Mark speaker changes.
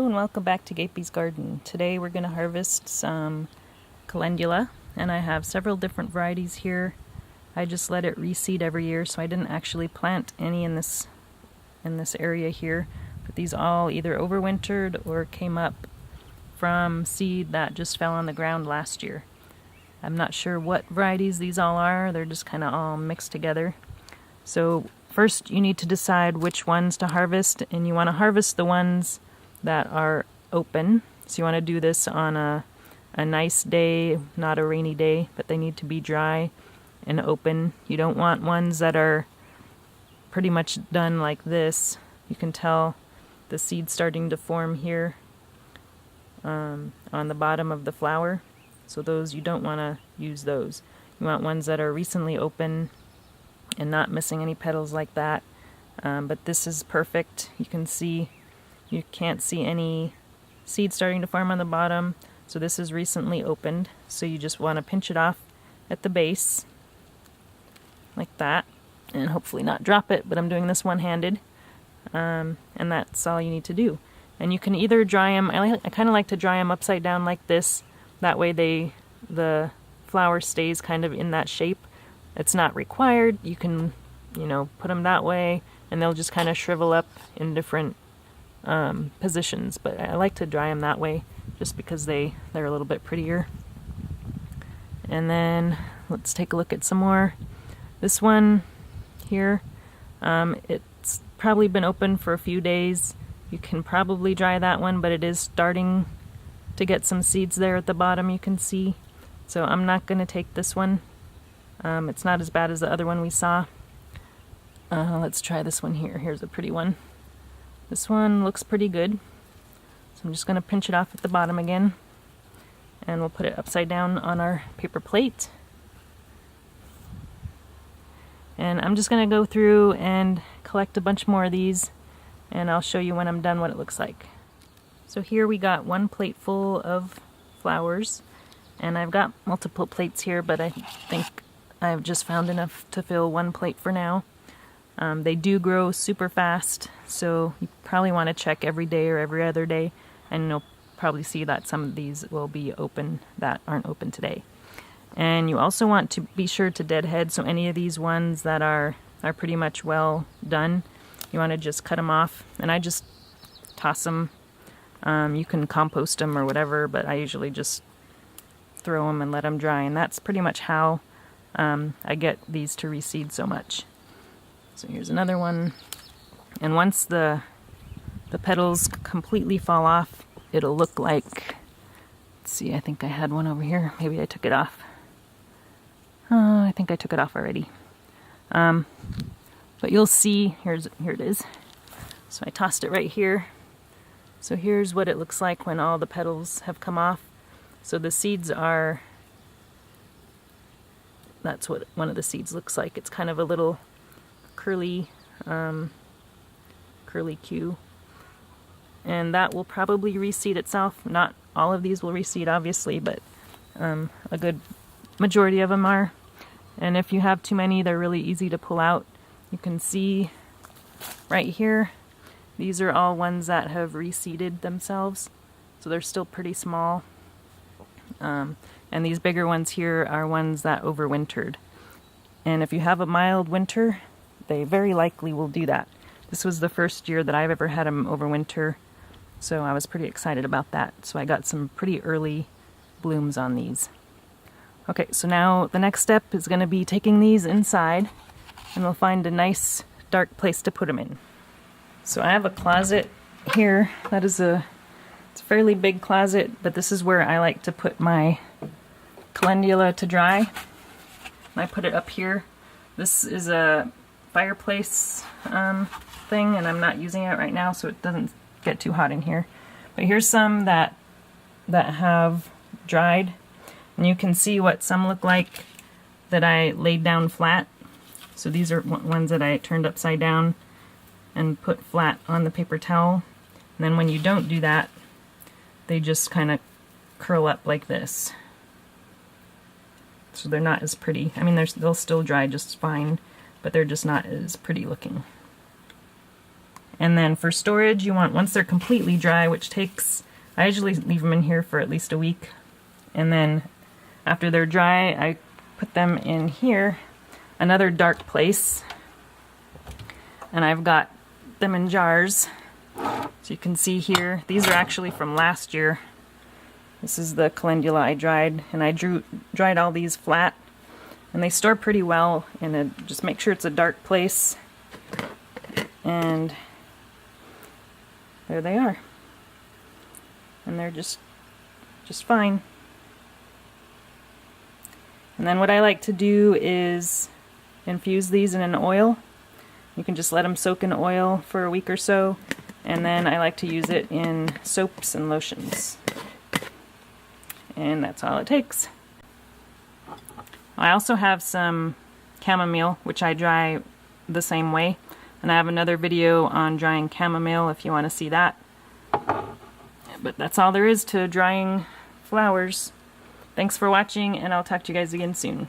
Speaker 1: and welcome back to Gapey's Garden. Today we're going to harvest some Calendula, and I have several different varieties here. I just let it reseed every year, so I didn't actually plant any in this area here, but these all either overwintered or came up from seed that just fell on the ground last year. I'm not sure what varieties these all are, they're just kind of all mixed together. So first you need to decide which ones to harvest, and you want to harvest the ones that are open. So you want to do this on a nice day, not a rainy day, but they need to be dry and open. You don't want ones that are pretty much done like this. You can tell the seed starting to form here on the bottom of the flower. So those, you don't want to use those. You want ones that are recently open and not missing any petals like that. But this is perfect. You can see, you can't see any seed starting to form on the bottom. So this is recently opened. So you just want to pinch it off at the base like that, and hopefully not drop it, but I'm doing this one-handed. And that's all you need to do. And you can either dry them, I kind of like to dry them upside down like this. That way the flower stays kind of in that shape. It's not required. You can, put them that way, and they'll just kind of shrivel up in different positions. But I like to dry them that way, just because they're a little bit prettier. And then let's take a look at some more. This one here, it's probably been open for a few days. You can probably dry that one, but it is starting to get some seeds there at the bottom, you can see. So I'm not going to take this one. It's not as bad as the other one we saw. Let's try this one here. Here's a pretty one. This one looks pretty good. So I'm just going to pinch it off at the bottom again, and we'll put it upside down on our paper plate. And I'm just going to go through and collect a bunch more of these, and I'll show you when I'm done what it looks like. So here we got one plate full of flowers, and I've got multiple plates here, but I think I've just found enough to fill one plate for now. They do grow super fast, so you probably want to check every day or every other day, and you'll probably see that some of these will be open that aren't open today. And you also want to be sure to deadhead, so any of these ones that are pretty much well done, you want to just cut them off, and I just toss them. You can compost them or whatever, but I usually just throw them and let them dry, and that's pretty much how I get these to reseed so much. So here's another one, and once the petals completely fall off, it'll look like, let's see, I think I had one over here, maybe I took it off. I think I took it off already. But you'll see, here it is. So I tossed it right here. So here's what it looks like when all the petals have come off. So the seeds are, that's what one of the seeds looks like. It's kind of a little curly Q. And that will probably reseed itself. Not all of these will reseed, obviously, but a good majority of them are. And if you have too many, they're really easy to pull out. You can see right here, these are all ones that have reseeded themselves, so they're still pretty small. And these bigger ones here are ones that overwintered. And if you have a mild winter, they very likely will do that. This was the first year that I've ever had them overwinter, so I was pretty excited about that. So I got some pretty early blooms on these. Okay, so now the next step is going to be taking these inside, and we'll find a nice dark place to put them in. So I have a closet here. It's a fairly big closet, but this is where I like to put my Calendula to dry. And I put it up here. This is a fireplace thing, and I'm not using it right now, so it doesn't get too hot in here. But here's some that have dried. And you can see what some look like that I laid down flat. So these are ones that I turned upside down and put flat on the paper towel. And then when you don't do that, they just kind of curl up like this. So they're not as pretty. I mean, they'll still dry just fine, but they're just not as pretty looking. And then for storage, you want, once they're completely dry, which takes, I usually leave them in here for at least a week. And then after they're dry, I put them in here, another dark place. And I've got them in jars. So you can see here, these are actually from last year. This is the calendula I dried, and I dried all these flat. And they store pretty well, and just make sure it's a dark place. And there they are. And they're just fine. And then what I like to do is infuse these in an oil. You can just let them soak in oil for a week or so, and then I like to use it in soaps and lotions. And that's all it takes. I also have some chamomile, which I dry the same way, and I have another video on drying chamomile if you want to see that. But that's all there is to drying flowers. Thanks for watching, and I'll talk to you guys again soon.